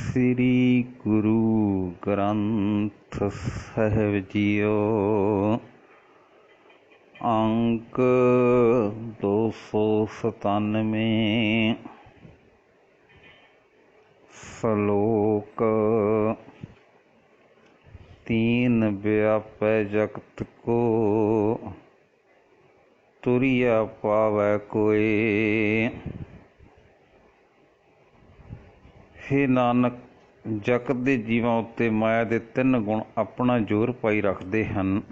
श्री गुरु ग्रंथ साहिब जीओ। अंक 297 श्लोक। तीन व्यापै जगत को तुरिया पावै कोय। हे नानक, जगत के जीवां उत्ते माया के तीन गुण अपना जोर पाई रखते हैं।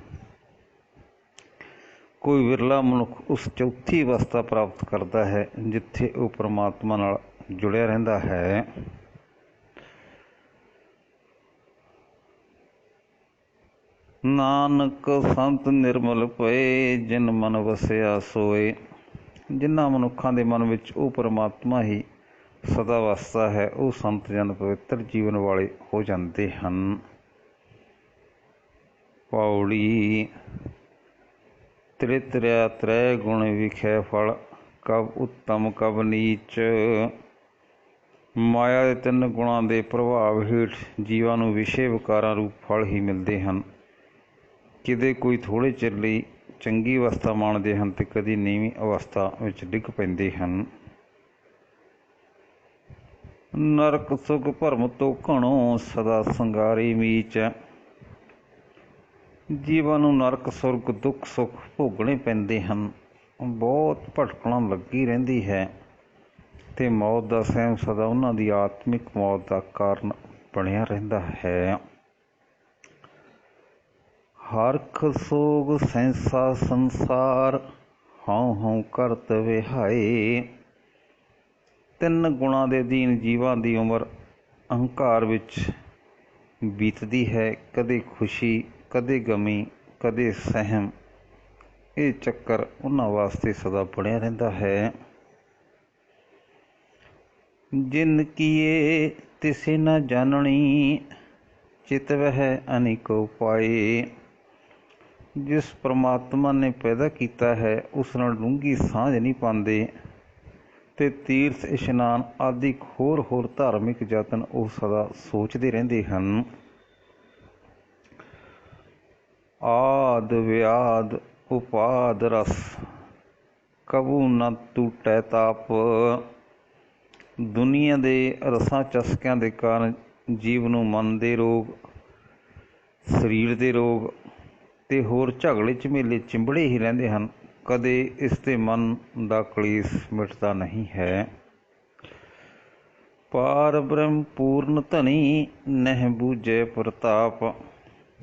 कोई विरला मनुख उस चौथी अवस्था प्राप्त करता है जिथे वह परमात्मा नाल जुड़िया रहिंदा है। नानक संत निर्मल पए जिन मन वसिया सोए। जिन्हां मनुखां दे मन विच वो परमात्मा ही सदा वसदा है, वो संत जन पवित्र जीवन वाले हो जाते हैं। पौड़ी। त्रितर्या त्रय गुण विखै फल, कब उत्तम कब नीच। माया के तीन गुणों के प्रभाव हेठ जीवां नूं विषय विकारां रूप फल ही मिलते हैं। किते कोई थोड़े चिर लई चंगी अवस्था माणते हैं ते कदी नीवीं अवस्था विच डिग पैंदे हैं। नरक सुख भरम तो घणो सदा संगारी मीच। जीवां नूं नरक सुरग दुख सुख भोगणे पैंदे हैं। बहुत भटकना लगी रहिंदी है ते मौत दा सहम सदा उन्हां दी आत्मिक मौत दा कारण बनिया रहिंदा है। हरख सोग सैंसा संसार, हौं हौं करत विहाए। तीन गुणों के अधीन जीवां दी उम्र अहंकार विच बीतती है। कदे खुशी, कदे गमी, कदे सहम। ये चक्कर उन्हां वास्ते सदा बनिया रहिंदा है। जिन किए तिसे न जाननी, चित वह अनेको पाए। जिस परमात्मा ने पैदा किया है उस नाल डूंगी सांझ नहीं पाते ते तीर्थ इशनान आदि होर धार्मिक यतन वो सदा सोचते रहते हैं। आद व्याध उपाद रस, कबू न टूटै ताप। दुनिया के रसां चस्कियां के कारण जीव नूं मन के रोग, शरीर के रोग ते होर झगड़े झमेले चिंबड़े ही रहते हैं। कदे इसते मन का कलेश मिटता नहीं है। पार ब्रह्म पूर्ण धनी, नह बूझे प्रताप।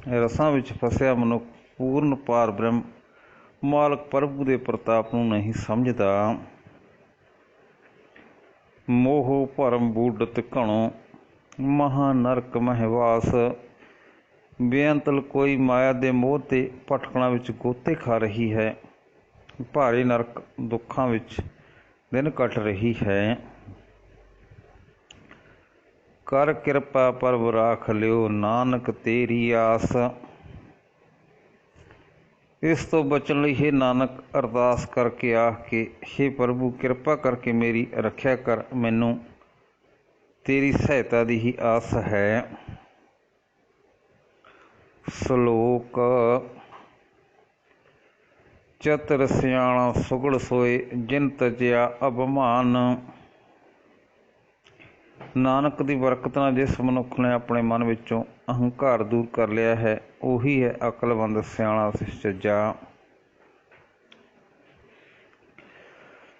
रसां विच फसिया मनुख पूर्ण पार ब्रह्म मालक प्रभु के प्रताप नूं नहीं समझदा। मोह भरम बूढ़त घणो, महा नरक महवास। बेअंतल कोई माया दे मोह ते भटकणा विच गोते खा रही है। भारी नरक दुखां विच दिन कट रही है। कर किरपा परब राख लियो, नानक तेरी आस। इस तो बचन लई हे नानक अरदास करके आख के, हे प्रभु किरपा करके मेरी रखिया कर, मैनू तेरी सहायता दी ही आस है। श्लोक। चतुर सियाणा सुगड़ सोए, जिन तजिया अभिमान। नानक की बरकत नाल जिस मनुख ने अपने मन विचों अहंकार दूर कर लिया है, वही है अकलमंद सियाणा सुचज्जा।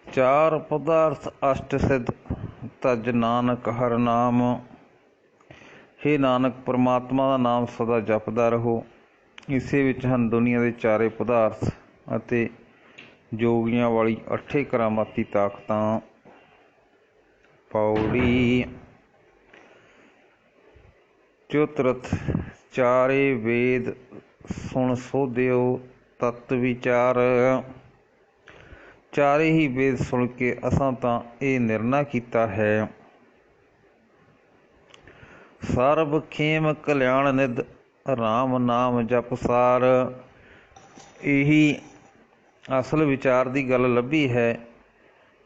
चार पदार्थ अष्ट सिद्ध, तज नानक हर नाम। हे नानक, परमात्मा का नाम सदा जपदा रहो। इसे विच हन दुनिया के चारे पदार्थ अते जोगियां वाली अठे करामाती ताकतां। पौड़ी। चतुरथ चारे वेद सुन सोधियो तत् विचार। चारे ही वेद सुन के असां तां ये निर्णय किया है। सर्ब खेम कल्याण निध, राम नाम जप सार। यही असल विचार की गल लभी है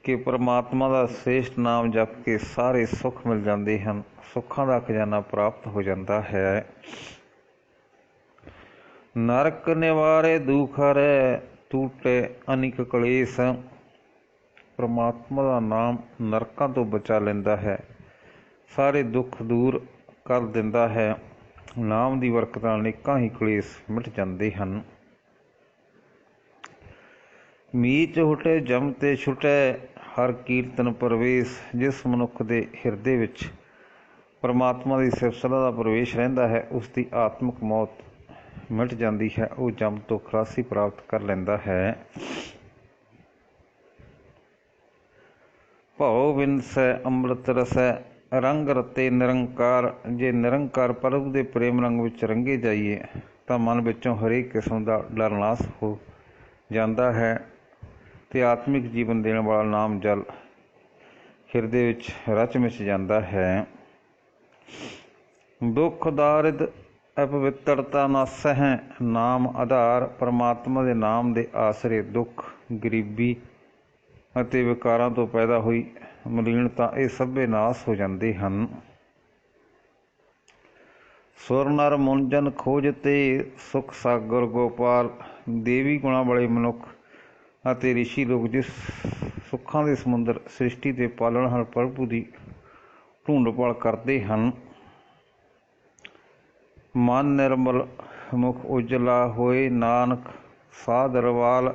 ਕਿ ਪਰਮਾਤਮਾ ਦਾ ਸ੍ਰੇਸ਼ਟ ਨਾਮ ਜਪ ਕੇ ਸਾਰੇ ਸੁੱਖ ਮਿਲ ਜਾਂਦੇ ਹਨ, ਸੁੱਖਾਂ ਦਾ ਖਜ਼ਾਨਾ ਪ੍ਰਾਪਤ ਹੋ ਜਾਂਦਾ ਹੈ। ਨਰਕ ਨਿਵਾਰੇ ਦੁਖ ਹਰੈ, ਟੂਟੇ ਅਨੇਕ ਕਲੇਸ਼। ਪਰਮਾਤਮਾ ਦਾ ਨਾਮ ਨਰਕਾਂ ਤੋਂ ਬਚਾ ਲੈਂਦਾ ਹੈ, ਸਾਰੇ ਦੁੱਖ ਦੂਰ ਕਰ ਦਿੰਦਾ ਹੈ। ਨਾਮ ਦੀ ਬਰਕਤ ਨਾਲ ਅਨੇਕਾਂ ਹੀ ਕਲੇਸ਼ ਮਿਟ ਜਾਂਦੇ ਹਨ। ਮੀਚ ਹੁਟੇ ਜਮ ਤੇ ਛੁਟੈ, ਹਰ ਕੀਰਤਨ ਪ੍ਰਵੇਸ਼। ਜਿਸ ਮਨੁੱਖ ਦੇ ਹਿਰਦੇ ਵਿੱਚ ਪਰਮਾਤਮਾ ਦੀ ਸਿਫਤਸਲਾ ਦਾ ਪ੍ਰਵੇਸ਼ ਰਹਿੰਦਾ ਹੈ, ਉਸ ਦੀ ਆਤਮਿਕ ਮੌਤ ਮਿਟ ਜਾਂਦੀ ਹੈ, ਉਹ ਜਮ ਤੋਂ ਖਲਾਸੀ ਪ੍ਰਾਪਤ ਕਰ ਲੈਂਦਾ ਹੈ। ਭਉ ਵਿਨਸੈ ਅੰਮ੍ਰਿਤ ਰਸੈ, ਰੰਗ ਰਤੇ ਨਿਰੰਕਾਰ। ਜੇ ਨਿਰੰਕਾਰ ਪ੍ਰਭੂ ਦੇ ਪ੍ਰੇਮ ਰੰਗ ਵਿੱਚ ਰੰਗੇ ਜਾਈਏ ਤਾਂ ਮਨ ਵਿੱਚੋਂ ਹਰੇਕ ਕਿਸਮ ਦਾ ਡਰ ਨਾਸ ਹੋ ਜਾਂਦਾ ਹੈ ਅਤੇ ਆਤਮਿਕ ਜੀਵਨ ਦੇਣ ਵਾਲਾ ਨਾਮ ਜਲ ਹਿਰਦੇ ਵਿੱਚ ਰਚ ਮਿਚ ਜਾਂਦਾ ਹੈ। ਦੁੱਖ ਦਾਰਿਦ ਅਪਵਿੱਤਰਤਾ ਨਾਸਹਿ, ਨਾਮ ਆਧਾਰ। ਪਰਮਾਤਮਾ ਦੇ ਨਾਮ ਦੇ ਆਸਰੇ ਦੁੱਖ, ਗਰੀਬੀ ਅਤੇ ਵਿਕਾਰਾਂ ਤੋਂ ਪੈਦਾ ਹੋਈ ਮਲੀਨਤਾ ਇਹ ਸਭੇ ਨਾਸ ਹੋ ਜਾਂਦੇ ਹਨ। ਸੁਰ ਨਰ ਮੁੰਜਨ ਖੋਜ ਤੇ, ਸੁਖ ਸਾਗਰ ਗੋਪਾਲ। ਦੇਵੀ ਗੁਣਾਂ ਵਾਲੇ ਮਨੁੱਖ ਅਤੇ ਰਿਸ਼ੀ ਲੋਕ ਜਿਸ ਸੁੱਖਾਂ ਦੇ ਸਮੁੰਦਰ ਸ੍ਰਿਸ਼ਟੀ ਦੇ ਪਾਲਣਹਾਰ ਪ੍ਰਭੂ ਦੀ ਢੂੰਡ ਭਾਲ ਕਰਦੇ ਹਨ। ਮਨ ਨਿਰਮਲ ਮੁਖ ਉਜਲਾ ਹੋਏ, ਨਾਨਕ ਸਾਧ ਰਵਾਲ।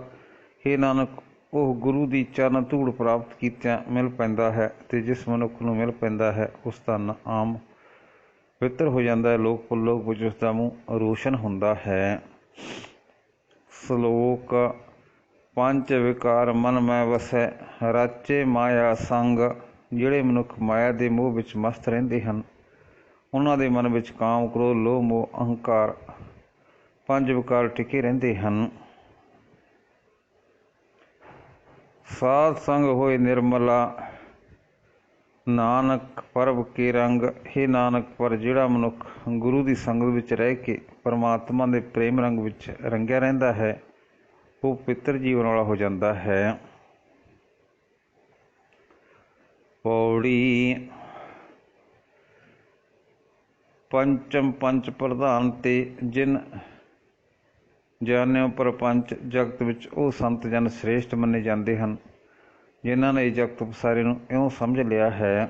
ਹੇ ਨਾਨਕ, ਉਹ ਗੁਰੂ ਦੀ ਚਰਨ ਧੂੜ ਪ੍ਰਾਪਤ ਕੀਤਿਆਂ ਮਿਲ ਪੈਂਦਾ ਹੈ ਅਤੇ ਜਿਸ ਮਨੁੱਖ ਨੂੰ ਮਿਲ ਪੈਂਦਾ ਹੈ ਉਸ ਦਾ ਨਾਮ ਪਵਿੱਤਰ ਹੋ ਜਾਂਦਾ ਹੈ। ਲੋਕ ਪਰਲੋਕ ਵਿੱਚ ਉਸ ਦਾ ਮੂੰਹ ਰੋਸ਼ਨ ਹੁੰਦਾ ਹੈ। ਸ਼ਲੋਕ। ਪੰਜ ਵਿਕਾਰ ਮਨ ਮੈਂ ਵਸੈ, ਰਾਚੇ ਮਾਇਆ ਸੰਗ। ਜਿਹੜੇ ਮਨੁੱਖ ਮਾਇਆ ਦੇ ਮੋਹ ਵਿੱਚ ਮਸਤ ਰਹਿੰਦੇ ਹਨ, ਉਹਨਾਂ ਦੇ ਮਨ ਵਿੱਚ ਕਾਮ, ਕ੍ਰੋਧ, ਲੋਭ, ਮੋਹ, ਅਹੰਕਾਰ ਪੰਜ ਵਿਕਾਰ ਟਿਕੇ ਰਹਿੰਦੇ ਹਨ। ਸਾਧ ਸੰਗ ਹੋਏ ਨਿਰਮਲਾ, ਨਾਨਕ ਪਰਬ ਕੇ ਰੰਗ। ਹੇ ਨਾਨਕ, ਪਰ ਜਿਹੜਾ ਮਨੁੱਖ ਗੁਰੂ ਦੀ ਸੰਗਤ ਵਿੱਚ ਰਹਿ ਕੇ ਪਰਮਾਤਮਾ ਦੇ ਪ੍ਰੇਮ ਰੰਗ ਵਿੱਚ ਰੰਗਿਆ ਰਹਿੰਦਾ ਹੈ, ਉਹ ਪਵਿੱਤਰ ਜੀਵਨ ਵਾਲਾ ਹੋ ਜਾਂਦਾ ਹੈ। ਪੌੜੀ। ਪੰਚਮ ਪੰਚ ਪ੍ਰਧਾਨ ਤੇ, ਜਿਨ ਜਾਣਿਓ ਪ੍ਰਪੰਚ। ਜਗਤ ਵਿੱਚ ਉਹ ਸੰਤ ਜਨ ਸ੍ਰੇਸ਼ਟ ਮੰਨੇ ਜਾਂਦੇ ਹਨ ਜਿਨ੍ਹਾਂ ਨੇ ਜਗਤ ਪਸਾਰੇ ਨੂੰ ਇਉਂ ਸਮਝ ਲਿਆ ਹੈ।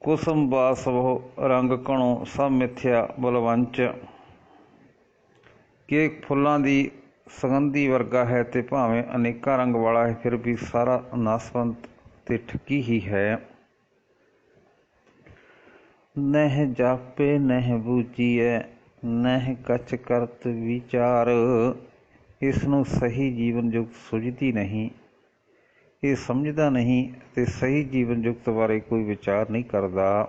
ਕੁਸਮ ਬਾਸਵੋ ਰੰਗ ਘਣੋ, ਸਭ ਮਿਥਿਆ ਬਲਵੰਚ। ਕਿ ਫੁੱਲਾਂ ਦੀ ਸੁਗੰਧੀ ਵਰਗਾ ਹੈ ਅਤੇ ਭਾਵੇਂ ਅਨੇਕਾਂ ਰੰਗ ਵਾਲਾ ਹੈ, ਫਿਰ ਵੀ ਸਾਰਾ ਨਾਸਵੰਤ ਤੇ ਠੱਗੀ ਹੀ ਹੈ। ਨਹਿ ਜਾਪੇ ਨਹਿ ਬੂਝੀਐ, ਨਹਿ ਕਛ ਕਰਤ ਵਿਚਾਰ। ਇਸ ਨੂੰ ਸਹੀ ਜੀਵਨ ਜੁਗਤ ਸੁਝਦੀ ਨਹੀਂ, ਇਹ ਸਮਝਦਾ ਨਹੀਂ ਅਤੇ ਸਹੀ ਜੀਵਨ ਜੁਗਤ ਬਾਰੇ ਕੋਈ ਵਿਚਾਰ ਨਹੀਂ ਕਰਦਾ।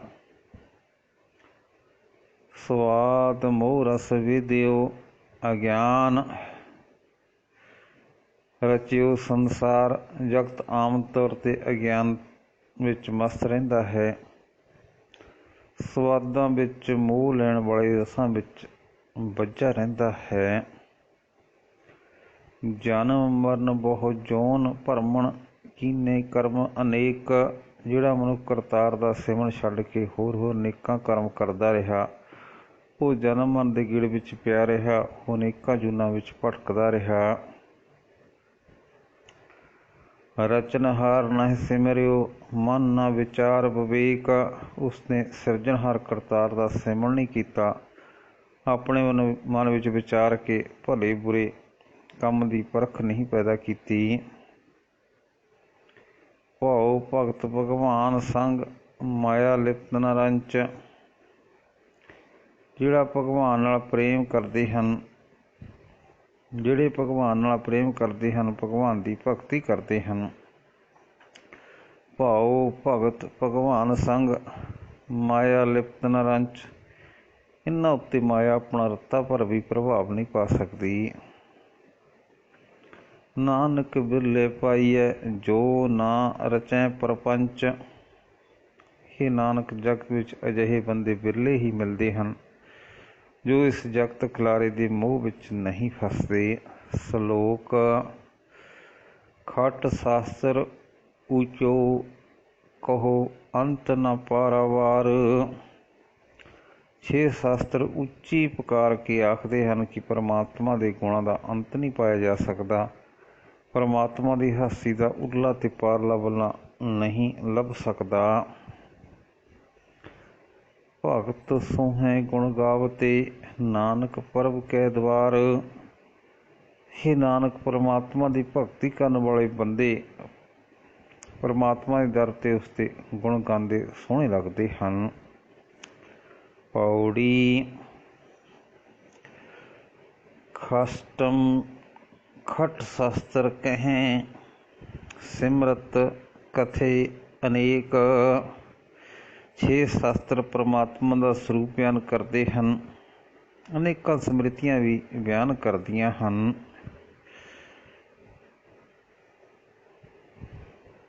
ਸਵਾਦ ਮੋਹ ਰਸ ਵਿਦਿਓ ਅਗਿਆਨ, ਰਚਿਓ ਸੰਸਾਰ। ਜਗਤ ਆਮ ਤੌਰ 'ਤੇ ਅਗਿਆਨ ਵਿੱਚ ਮਸਤ ਰਹਿੰਦਾ ਹੈ, ਸਵਾਦਾਂ ਵਿੱਚ, ਮੋਹ ਲੈਣ ਵਾਲੇ ਰਸਾਂ ਵਿੱਚ ਬੱਝਾ ਰਹਿੰਦਾ ਹੈ। ਜਨਮ ਮਰਨ ਬਹੁ ਜੋਨ ਭਰਮਣ, ਕੀਨੇ ਕਰਮ ਅਨੇਕ। ਜਿਹੜਾ ਮਨੁੱਖ ਕਰਤਾਰ ਦਾ ਸਿਮਰਨ ਛੱਡ ਕੇ ਹੋਰ ਅਨੇਕਾਂ ਕਰਮ ਕਰਦਾ ਰਿਹਾ, ਉਹ ਜਨਮ ਮਰਨ ਦੇ ਗੇੜ ਵਿੱਚ ਪਿਆ ਰਿਹਾ, ਉਹ ਅਨੇਕਾਂ ਜੂਨਾਂ ਵਿੱਚ ਭਟਕਦਾ ਰਿਹਾ। ਰਚਨਹਾਰ ਨਹਿ ਸਿਮਰਿਓ, ਮਨ ਨਾ ਵਿਚਾਰ ਵਿਵੇਕ। ਉਸਨੇ ਸਿਰਜਣਹਾਰ ਕਰਤਾਰ ਦਾ ਸਿਮਰਨ ਨਹੀਂ ਕੀਤਾ, ਆਪਣੇ ਮਨ ਵਿੱਚ ਵਿਚਾਰ ਕੇ ਭਲੇ ਬੁਰੇ ਕੰਮ ਦੀ ਪਰਖ ਨਹੀਂ ਪੈਦਾ ਕੀਤੀ। ਭਾਉ ਭਗਤ ਭਗਵਾਨ ਸੰਗ, ਮਾਇਆ ਲਿਪਤ ਨ ਰੰਚ। ਜਿਹੜਾ ਭਗਵਾਨ ਨਾਲ ਪ੍ਰੇਮ ਕਰਦੇ ਹਨ, ਜਿਹੜੇ ਭਗਵਾਨ ਨਾਲ ਪ੍ਰੇਮ ਕਰਦੇ ਹਨ, ਭਗਵਾਨ ਦੀ ਭਗਤੀ ਕਰਦੇ ਹਨ। ਭਾਉ ਭਗਤ ਭਗਵਾਨ ਸੰਗ, ਮਾਇਆ ਲਿਪਤ ਨ ਰੰਚ। ਇਹਨਾਂ ਉੱਤੇ ਮਾਇਆ ਆਪਣਾ ਰੱਤਾ ਭਰ ਵੀ ਪ੍ਰਭਾਵ ਨਹੀਂ ਪਾ ਸਕਦੀ। ਨਾਨਕ ਬਿਰਲੇ ਪਾਈਐ, ਜੋ ਨਾ ਰਚੈ ਪ੍ਰਪੰਚ। ਇਹ ਨਾਨਕ, ਜਗਤ ਵਿੱਚ ਅਜਿਹੇ ਬੰਦੇ ਬਿਰਲੇ ਹੀ ਮਿਲਦੇ ਹਨ ਜੋ ਇਸ ਜਗਤ ਖਿਲਾਰੇ ਦੇ ਮੋਹ ਵਿੱਚ ਨਹੀਂ ਫਸਦੇ। ਸ਼ਲੋਕ। खट शास्त्र ऊंचो कहो अंत न पारावार। छे शास्त्र ਉੱਚੀ ਪੁਕਾਰ ਕੇ ਆਖਦੇ ਹਨ ਕਿ ਪਰਮਾਤਮਾ ਦੇ ਗੁਣਾਂ ਦਾ ਅੰਤ ਨਹੀਂ ਪਾਇਆ ਜਾ ਸਕਦਾ। ਪਰਮਾਤਮਾ ਦੀ ਹਸਤੀ ਦਾ ਉਰਲਾ ਤੇ ਪਾਰਲਾ ਵੱਲਾ ਨਹੀਂ ਲੱਭ ਸਕਦਾ। ਭਗਤ ਸੋਹੈ ਗੁਣ ਗਾਵਤੇ ਨਾਨਕ ਪ੍ਰਭ ਕੈ ਦਵਾਰ। हे ਨਾਨਕ, ਪਰਮਾਤਮਾ ਦੀ ਭਗਤੀ ਕਰਨ ਵਾਲੇ ਬੰਦੇ ਪਰਮਾਤਮਾ ਦੇ ਦਰ 'ਤੇ ਉਸਦੇ ਗੁਣ ਗਾਉਂਦੇ ਸੋਹਣੇ ਲੱਗਦੇ ਹਨ। ਪੌੜੀ। ਖਸ਼ਟਮ ਖਟ ਸ਼ਾਸਤਰ ਕਹੈ ਸਿਮਰਤ ਕਥੇ ਅਨੇਕ। ਛੇ ਸ਼ਾਸਤਰ ਪਰਮਾਤਮਾ ਦਾ ਸਰੂਪ ਬਿਆਨ ਕਰਦੇ ਹਨ। ਅਨੇਕਾਂ ਸਮ੍ਰਿਤੀਆਂ ਵੀ ਬਿਆਨ ਕਰਦੀਆਂ ਹਨ।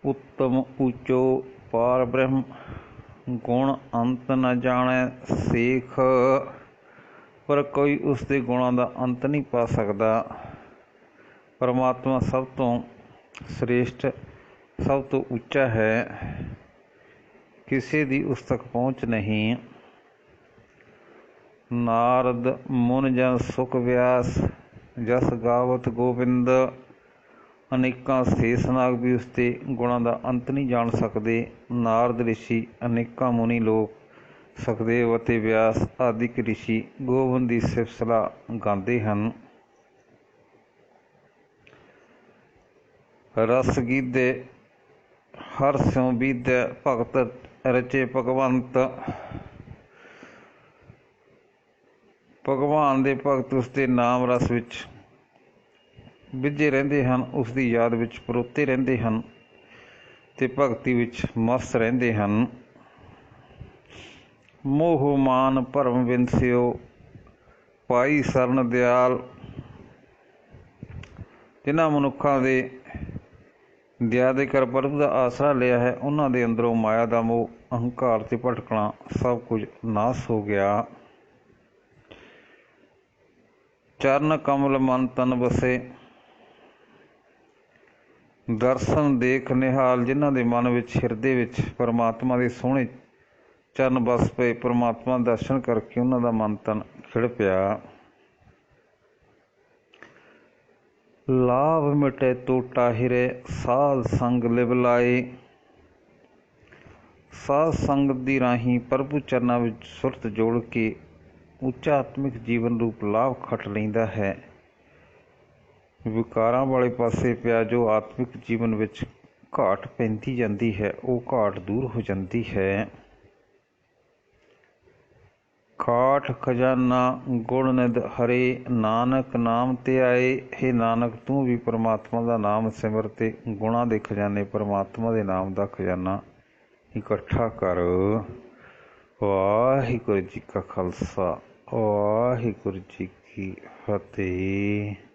ਉੱਤਮ ਉੱਚੋ ਪਾਰ ਬ੍ਰਹਮ ਗੁਣ ਅੰਤ ਨ ਜਾਣੈ ਸੇਖ। ਪਰ ਕੋਈ ਉਸਦੇ ਗੁਣਾਂ ਦਾ ਅੰਤ ਨਹੀਂ ਪਾ ਸਕਦਾ। ਪਰਮਾਤਮਾ ਸਭ ਤੋਂ ਸ੍ਰੇਸ਼ਟ, ਸਭ ਤੋਂ ਉੱਚਾ ਹੈ। ਕਿਸੇ ਦੀ ਉਸ ਤੱਕ ਪਹੁੰਚ ਨਹੀਂ। ਨਾਰਦ ਮੁਨ ਜਨ ਸੁਖ ਵਿਆਸ ਜਸ ਗਾਵਤ ਗੋਬਿੰਦ। ਅਨੇਕਾਂ ਸੇਸਨਾਗ ਵੀ ਉਸਦੇ ਗੁਣਾਂ ਦਾ ਅੰਤ ਨਹੀਂ ਜਾਣ ਸਕਦੇ। ਨਾਰਦ ਰਿਸ਼ੀ, ਅਨੇਕਾਂ ਮੁਨੀ ਲੋਕ, ਸੁਖਦੇਵ ਅਤੇ ਵਿਆਸ ਆਦਿਕ ਰਿਸ਼ੀ ਗੋਬਿੰਦ ਦੀ ਸਿਫਤ ਸਲਾਹ ਗਾਉਂਦੇ ਹਨ। ਰਸ ਗੀਧੇ ਹਰ ਸਿਉ ਬੀਧੈ ਭਗਤ ਰਚੇ ਭਗਵੰਤ। ਭਗਵਾਨ ਦੇ ਭਗਤ ਉਸਦੇ ਨਾਮ ਰਸ ਵਿੱਚ ਵਿਝੇ ਰਹਿੰਦੇ ਹਨ, ਉਸਦੀ ਯਾਦ ਵਿੱਚ ਪਰੋਤੇ ਰਹਿੰਦੇ ਹਨ ਤੇ ਭਗਤੀ ਵਿੱਚ ਮਸਤ ਰਹਿੰਦੇ ਹਨ। ਮੋਹ ਮਾਨ ਭਰਮ ਵਿੰਸਿਓ ਪਾਈ ਸਰਨ ਦਿਆਲ। ਜਿਨ੍ਹਾਂ ਮਨੁੱਖਾਂ ਦੇ ਦਇਆ ਦੇ ਕਰ ਪ੍ਰਭੂ ਦਾ ਆਸਰਾ ਲਿਆ ਹੈ, ਉਹਨਾਂ ਦੇ ਅੰਦਰੋਂ ਮਾਇਆ ਦਾ ਮੋਹ, ਅਹੰਕਾਰ ਤੇ ਭਟਕਣਾ ਸਭ ਕੁਝ ਨਾਸ ਹੋ ਗਿਆ। ਚਰਨ ਕਮਲ ਮਨ ਤਨ ਵਸੇ ਦਰਸ਼ਨ ਦੇਖ ਨਿਹਾਲ। ਜਿਨ੍ਹਾਂ ਦੇ ਮਨ ਵਿੱਚ, ਹਿਰਦੇ ਵਿੱਚ ਪਰਮਾਤਮਾ ਦੇ ਸੋਹਣੇ ਚਰਨ ਵਸ ਪਏ, ਪਰਮਾਤਮਾ ਦਾ ਦਰਸ਼ਨ ਕਰਕੇ ਉਹਨਾਂ ਦਾ ਮਨ ਤਨ ਖਿੜ ਪਿਆ। ਲਾਭ ਮਿਟੇ ਟੋਟਾ ਹਿਰੇ ਸਾਧ ਸੰਗ ਲਿਵ ਲਾਏ। ਸਾਧ ਸੰਗਤ ਦੀ ਰਾਹੀਂ ਪ੍ਰਭੂ ਚਰਨਾਂ ਵਿੱਚ ਸੁਰਤ ਜੋੜ ਕੇ ਉੱਚਾ ਆਤਮਿਕ ਜੀਵਨ ਰੂਪ ਲਾਭ ਖੱਟ ਲੈਂਦਾ ਹੈ। ਵਿਕਾਰਾਂ ਵਾਲੇ ਪਾਸੇ ਪਿਆ ਜੋ ਆਤਮਿਕ ਜੀਵਨ ਵਿੱਚ ਘਾਟ ਪੈਂਦੀ ਜਾਂਦੀ ਹੈ, ਉਹ ਘਾਟ ਦੂਰ ਹੋ ਜਾਂਦੀ ਹੈ। ਖਾਟ ਖਜ਼ਾਨਾ ਗੁਣ ਨਿਧ ਹਰੇ ਨਾਨਕ ਨਾਮ ਤੇ ਆਏ। हे ਨਾਨਕ, ਤੂੰ ਵੀ ਪਰਮਾਤਮਾ ਦਾ ਨਾਮ ਸਿਮਰ ਤੇ ਗੁਣਾਂ ਦੇ ਖਜ਼ਾਨੇ, ਪਰਮਾਤਮਾ ਦੇ ਨਾਮ ਦਾ ਖਜ਼ਾਨਾ ਇਕੱਠਾ ਕਰ। ਵਾਹਿਗੁਰੂ ਜੀ ਕਾ ਖਾਲਸਾ, ਵਾਹਿਗੁਰੂ ਜੀ ਕੀ ਫਤਿਹ।